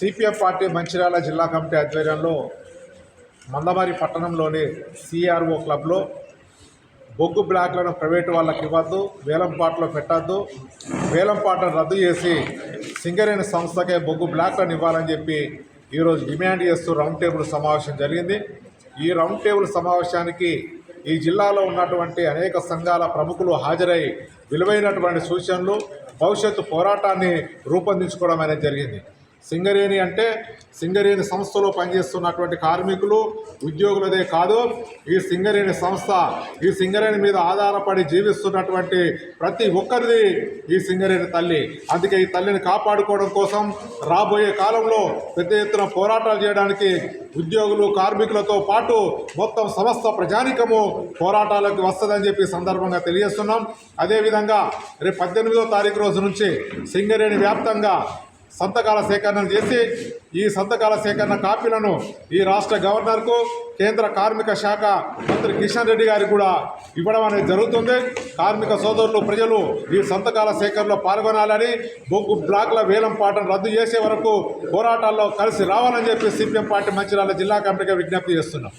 CPM party Mancherial జిల్లా committee ఆధ్వర్యంలో మందమరి పట్టణంలోని సిఆర్ఓ క్లబ్లో బొగ్గు బ్లాక్లను ప్రైవేటు వాళ్ళకి ఇవ్వద్దు, వేలంపాటలో పెట్టద్దు, వేలంపాటను రద్దు చేసి సింగరేణి సంస్థకే బొగ్గు బ్లాక్లను ఇవ్వాలని చెప్పి ఈరోజు డిమాండ్ చేస్తూ రౌండ్ టేబుల్ సమావేశం జరిగింది. ఈ రౌండ్ టేబుల్ సమావేశానికి ఈ జిల్లాలో ఉన్నటువంటి అనేక సంఘాల ప్రముఖులు హాజరై విలువైనటువంటి సూచనలు, భవిష్యత్తు పోరాటాన్ని రూపొందించుకోవడం అనేది జరిగింది. సింగరేణి అంటే సింగరేణి సంస్థలో పనిచేస్తున్నటువంటి కార్మికులు, ఉద్యోగులదే కాదు, ఈ సింగరేణి సంస్థ, ఈ సింగరేణి మీద ఆధారపడి జీవిస్తున్నటువంటి ప్రతి ఒక్కరిది ఈ సింగరేణి తల్లి. అందుకే ఈ తల్లిని కాపాడుకోవడం కోసం రాబోయే కాలంలో పెద్ద ఎత్తున పోరాటాలు చేయడానికి ఉద్యోగులు, కార్మికులతో పాటు మొత్తం సమస్త ప్రజానికము పోరాటాలకు వస్తుందని చెప్పి సందర్భంగా తెలియజేస్తున్నాం. అదేవిధంగా రేపు 18వ తారీఖు రోజు నుంచి సింగరేణి వ్యాప్తంగా సంతకాల సేకరణ చేసి ఈ సంతకాల సేకరణ కాపీలను ఈ రాష్ట్ర గవర్నర్కు, కేంద్ర కార్మిక శాఖ మంత్రి కిషన్ రెడ్డి గారికి కూడా ఇవ్వడం అనేది జరుగుతుంది. కార్మిక సోదరులు, ప్రజలు ఈ సంతకాల సేకరణలో పాల్గొనాలని, బొగ్గు బ్లాక్ల వేలంపాటను రద్దు చేసే వరకు పోరాటాల్లో కలిసి రావాలని చెప్పి సిపిఎం పార్టీ మంచిర్యాల జిల్లా కమిటీగా విజ్ఞప్తి చేస్తున్నాం.